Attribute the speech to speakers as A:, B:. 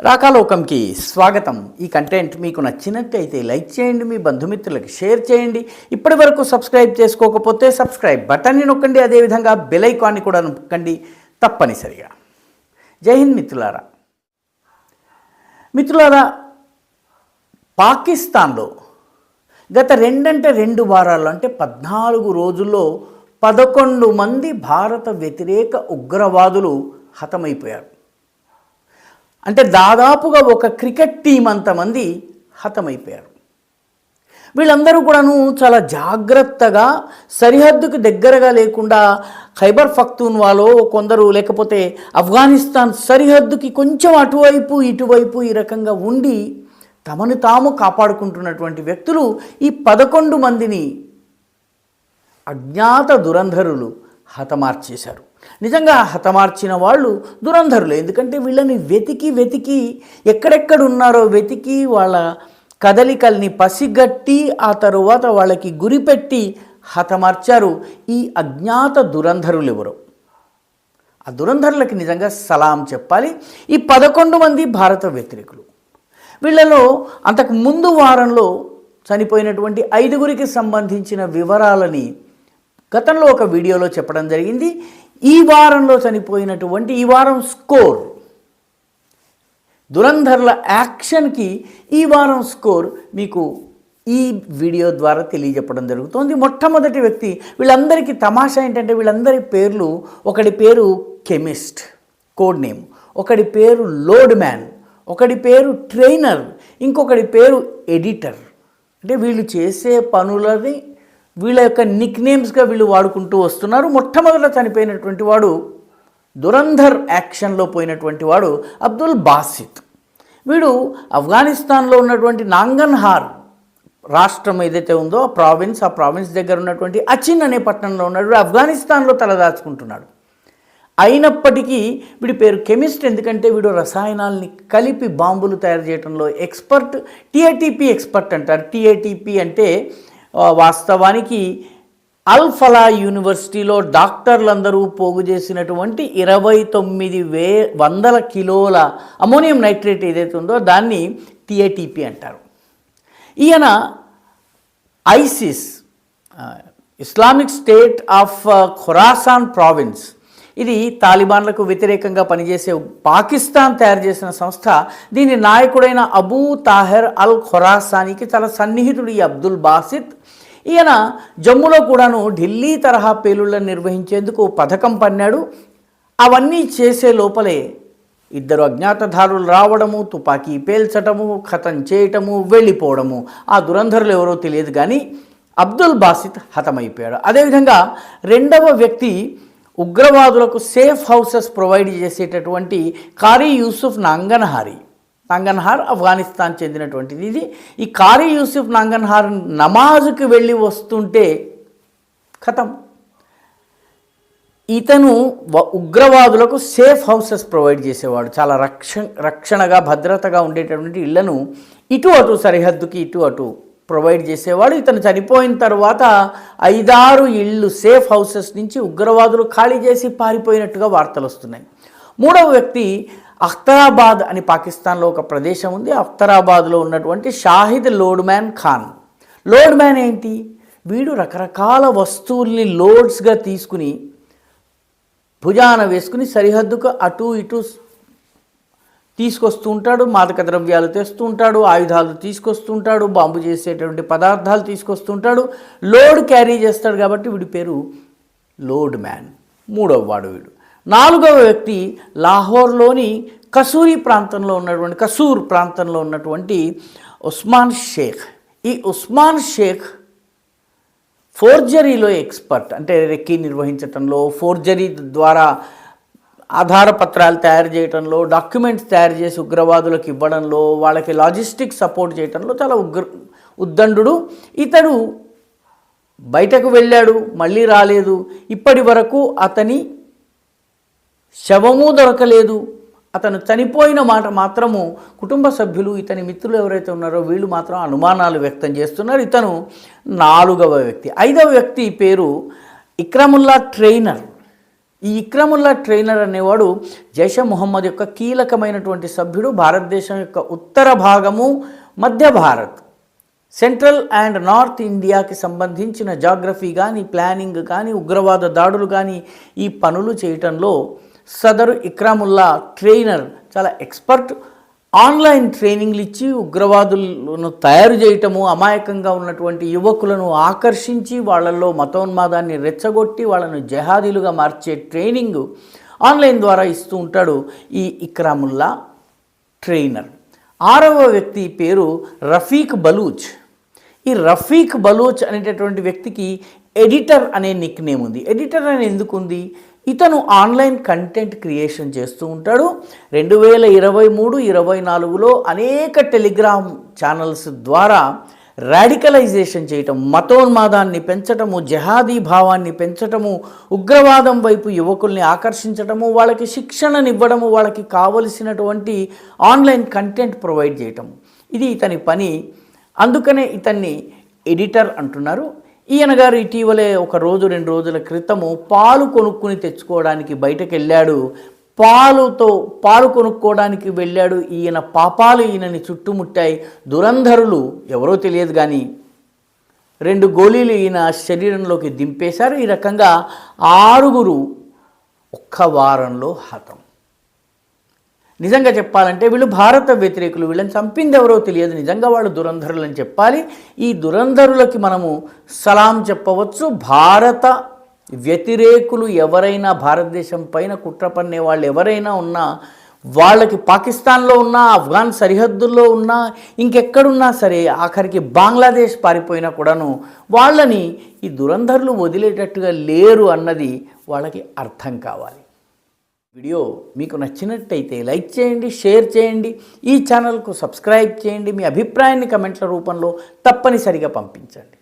A: రాకాలోకంకి స్వాగతం. ఈ కంటెంట్ మీకు నచ్చినట్టయితే లైక్ చేయండి, మీ బంధుమిత్రులకు షేర్ చేయండి. ఇప్పటి వరకు సబ్స్క్రైబ్ చేసుకోకపోతే సబ్స్క్రైబ్ బటన్ని నొక్కండి, అదేవిధంగా బెల్ ఐకాన్ని కూడా నొక్కండి తప్పనిసరిగా. జై హింద్ మిత్రులారా, పాకిస్తాన్లో గత 2 వారాల్లో అంటే 14 రోజుల్లో 11 మంది భారత వ్యతిరేక ఉగ్రవాదులు హతమైపోయారు. అంటే దాదాపుగా ఒక క్రికెట్ టీం అంతమంది హతమైపోయారు. వీళ్ళందరూ కూడాను చాలా జాగ్రత్తగా సరిహద్దుకు దగ్గరగా లేకుండా ఖైబర్ పఖ్తూన్వాలో కొందరు, లేకపోతే ఆఫ్ఘనిస్తాన్ సరిహద్దుకి కొంచెం అటువైపు ఇటువైపు ఈ రకంగా ఉండి తమను తాము కాపాడుకుంటున్నటువంటి వ్యక్తులు ఈ 11 మందిని అజ్ఞాత దురంధరులు హతమార్చేశారు. నిజంగా హతమార్చిన వాళ్ళు దురంధరులు. ఎందుకంటే వీళ్ళని వెతికి ఎక్కడెక్కడ ఉన్నారో వెతికి వాళ్ళ కదలికల్ని పసిగట్టి ఆ తరువాత వాళ్ళకి గురిపెట్టి హతమార్చారు ఈ అజ్ఞాత దురంధరులు ఎవరో. ఆ దురంధరులకి నిజంగా సలాం చెప్పాలి. ఈ 11 మంది భారత వ్యతిరేకులు. వీళ్ళలో అంతకు ముందు వారంలో చనిపోయినటువంటి 5గురికి సంబంధించిన వివరాలని గతంలో ఒక వీడియోలో చెప్పడం జరిగింది. ఈ వారంలో చనిపోయినటువంటి ఈ వారం స్కోర్, దురంధర్ల యాక్షన్కి ఈ వారం స్కోర్ మీకు ఈ వీడియో ద్వారా తెలియజెప్పడం జరుగుతోంది. మొట్టమొదటి వ్యక్తి, వీళ్ళందరికీ తమాషా ఏంటంటే వీళ్ళందరి పేర్లు, ఒకటి పేరు కెమిస్ట్ కోడ్ నేమ్, ఒకటి పేరు లోడ్ మ్యాన్, ఒకటి పేరు ట్రైనర్, ఇంకొకటి పేరు ఎడిటర్. అంటే వీళ్ళు చేసే పనులని వీళ్ళ యొక్క నిక్ నేమ్స్గా వీళ్ళు వాడుకుంటూ వస్తున్నారు. మొట్టమొదట చనిపోయినటువంటి వాడు, దురంధర్ యాక్షన్లో పోయినటువంటి వాడు అబ్దుల్ బాసిత్. వీడు ఆఫ్ఘనిస్తాన్లో ఉన్నటువంటి నాంగన్హార్ రాష్ట్రం ఏదైతే ఉందో ఆ ప్రావిన్స్ దగ్గర ఉన్నటువంటి అచిన్ అనే పట్టణంలో ఉన్నాడు. ఆఫ్ఘనిస్తాన్లో తలదాచుకుంటున్నాడు. అయినప్పటికీ వీడి పేరు కెమిస్ట్, ఎందుకంటే వీడు రసాయనాల్ని కలిపి బాంబులు తయారు చేయడంలో ఎక్స్పర్ట్. టిఏటిపి ఎక్స్పర్ట్ అంటారు. టిఏటిపి అంటే వాస్తవానికి అల్ ఫలా యూనివర్సిటీలో డాక్టర్లందరూ పోగు చేసినటువంటి 29,100 కిలోల అమోనియం నైట్రేట్ ఏదైతే ఉందో దాన్ని టిఏటిపి అంటారు. ఈయన ISIS, Islamic State of Khorasan province, ఇది తాలిబాన్లకు వ్యతిరేకంగా పనిచేసే పాకిస్తాన్ తయారు చేసిన సంస్థ. దీని నాయకుడైన అబూ తాహెర్ అల్ ఖురాసానీకి చాలా సన్నిహితుడు ఈ అబ్దుల్ బాసిత్. ఈయన జమ్మూలో కూడాను ఢిల్లీ తరహా పేలుళ్లను నిర్వహించేందుకు పథకం పన్నాడు. అవన్నీ చేసే లోపలే 2 అజ్ఞాతదారులు రావడము, తుపాకీ పేల్చటము, ఖతం చేయటము, వెళ్ళిపోవడము. ఆ దురంధరులు ఎవరో తెలియదు కానీ అబ్దుల్ బాసిత్ హతమైపోయాడు. అదేవిధంగా రెండవ వ్యక్తి, ఉగ్రవాదులకు సేఫ్ హౌసెస్ ప్రొవైడ్ చేసేటటువంటి కారీ యూసుఫ్ నాంగన్హార్ ఆఫ్ఘనిస్తాన్ చెందినటువంటిది. ఇది ఈ కారీ యూసుఫ్ నాంగన్హార్ నమాజ్కి వెళ్ళి వస్తుంటే ఖతం. ఇతను ఉగ్రవాదులకు సేఫ్ హౌసెస్ ప్రొవైడ్ చేసేవాడు. చాలా రక్షణగా భద్రతగా ఉండేటటువంటి ఇళ్లను ఇటు అటు సరిహద్దుకి ఇటు అటు ప్రొవైడ్ చేసేవాడు. ఇతను చనిపోయిన తర్వాత 5-6 ఇళ్ళు సేఫ్ హౌసెస్ నుంచి ఉగ్రవాదులు ఖాళీ చేసి పారిపోయినట్టుగా వార్తలు వస్తున్నాయి. మూడవ వ్యక్తి అఖ్తరాబాద్ అని పాకిస్తాన్లో ఒక ప్రదేశం ఉంది. అఖ్తరాబాద్లో ఉన్నటువంటి Shahid load man Khan. Load man ఏంటి? వీడు రకరకాల వస్తువుల్ని లోడ్స్గా తీసుకుని భుజాన వేసుకుని సరిహద్దుకు అటు ఇటు తీసుకొస్తూ ఉంటాడు. మాదక ద్రవ్యాలు తెస్తూ ఉంటాడు, ఆయుధాలు తీసుకొస్తూ ఉంటాడు, బాంబు చేసేటువంటి పదార్థాలు తీసుకొస్తూ ఉంటాడు, లోడ్ క్యారీ చేస్తాడు. కాబట్టి వీడి పేరు లోడ్ మ్యాన్, మూడవ వాడు వీడు. నాలుగవ వ్యక్తి లాహోర్లోని కసూర్ ప్రాంతంలో ఉన్నటువంటి ఉస్మాన్ షేక్. ఈ ఉస్మాన్ షేక్ ఫోర్జరీలో ఎక్స్పర్ట్. అంటే రెక్కీ నిర్వహించటంలో, ఫోర్జరీ ద్వారా ఆధార పత్రాలు తయారు చేయడంలో, డాక్యుమెంట్స్ తయారు చేసి ఉగ్రవాదులకు ఇవ్వడంలో, వాళ్ళకి లాజిస్టిక్ సపోర్ట్ చేయడంలో చాలా ఉద్దండు. ఇతడు బయటకు వెళ్ళాడు, మళ్ళీ రాలేదు. ఇప్పటి వరకు అతని శవము దొరకలేదు. అతను చనిపోయిన మాట మాత్రము కుటుంబ సభ్యులు, ఇతని మిత్రులు ఎవరైతే ఉన్నారో వీళ్ళు మాత్రం అనుమానాలు వ్యక్తం చేస్తున్నారు. ఇతను 4వ వ్యక్తి. 5వ వ్యక్తి పేరు ఇక్రముల్లా ట్రైనర్. ఈ ఇక్రముల్లా ట్రైనర్ అనేవాడు జైషే మొహమ్మద్ యొక్క కీలకమైనటువంటి సభ్యుడు. భారతదేశం యొక్క ఉత్తర భాగము, మధ్య భారత్, సెంట్రల్ అండ్ నార్త్ ఇండియాకి సంబంధించిన జాగ్రఫీ కానీ, ప్లానింగ్ కానీ, ఉగ్రవాద దాడులు కానీ ఈ పనులు చేయటంలో సదరు ఇక్రముల్లా ట్రైనర్ చాలా ఎక్స్పర్ట్. ఆన్లైన్ ట్రైనింగ్లు ఇచ్చి ఉగ్రవాదులను తయారు చేయటము, అమాయకంగా ఉన్నటువంటి యువకులను ఆకర్షించి వాళ్ళల్లో మతోన్మాదాన్ని రెచ్చగొట్టి వాళ్ళను జహాదీలుగా మార్చే ట్రైనింగ్ ఆన్లైన్ ద్వారా ఇస్తూ ఉంటాడు ఈ ఇక్రముల్లా ట్రైనర్. 6వ వ్యక్తి పేరు రఫీక్ బలూచ్. ఈ రఫీక్ బలూచ్ అనేటటువంటి వ్యక్తికి ఎడిటర్ అనే నిక్ నేమ్ ఉంది. ఎడిటర్ అని ఎందుకు ఉంది? ఇతను ఆన్లైన్ కంటెంట్ క్రియేషన్ చేస్తూ ఉంటాడు. 2023-24లో అనేక టెలిగ్రామ్ ఛానల్స్ ద్వారా రాడికలైజేషన్ చేయటం, మతోన్మాదాన్ని పెంచటము, జహాదీ భావాన్ని పెంచటము, ఉగ్రవాదం వైపు యువకుల్ని ఆకర్షించటము, వాళ్ళకి శిక్షణనివ్వడము, వాళ్ళకి కావలసినటువంటి ఆన్లైన్ కంటెంట్ ప్రొవైడ్ చేయటం, ఇది ఇతని పని. అందుకనే ఇతన్ని ఎడిటర్ అంటున్నారు. ఈయన గారు ఇటీవలే 1 రోజు 2 రోజుల క్రితము పాలు కొనుక్కుని తెచ్చుకోవడానికి బయటకు వెళ్ళాడు. పాలు కొనుక్కోవడానికి వెళ్ళాడు. ఈయన పాపాలు ఈయనని చుట్టుముట్టాయి. దురంధరులు ఎవరో తెలియదు కానీ 2 గోళీలు ఈయన శరీరంలోకి దింపేశారు. ఈ రకంగా 6 ఒక్క వారంలో హతం. నిజంగా చెప్పాలంటే వీళ్ళు భారత వ్యతిరేకులు. వీళ్ళని చంపింది ఎవరో తెలియదు. నిజంగా వాళ్ళు దురంధరులు అని చెప్పాలి. ఈ దురంధరులకి మనము సలాం చెప్పవచ్చు. భారత వ్యతిరేకులు ఎవరైనా, భారతదేశం పైన కుట్ర పన్నే వాళ్ళు ఎవరైనా ఉన్నా, వాళ్ళకి పాకిస్తాన్లో ఉన్నా, ఆఫ్ఘాన్ సరిహద్దుల్లో ఉన్నా, ఇంకెక్కడున్నా సరే, ఆఖరికి బంగ్లాదేశ్ పారిపోయినా కూడాను వాళ్ళని ఈ దురంధరులు వదిలేటట్టుగా లేరు అన్నది వాళ్ళకి అర్థం కావాలి. వీడియో మీకు నచ్చినట్టయితే లైక్ చేయండి, షేర్ చేయండి, ఈ ఛానల్కు సబ్స్క్రైబ్ చేయండి. మీ అభిప్రాయాన్ని కమెంట్ల రూపంలో తప్పనిసరిగా పంపించండి.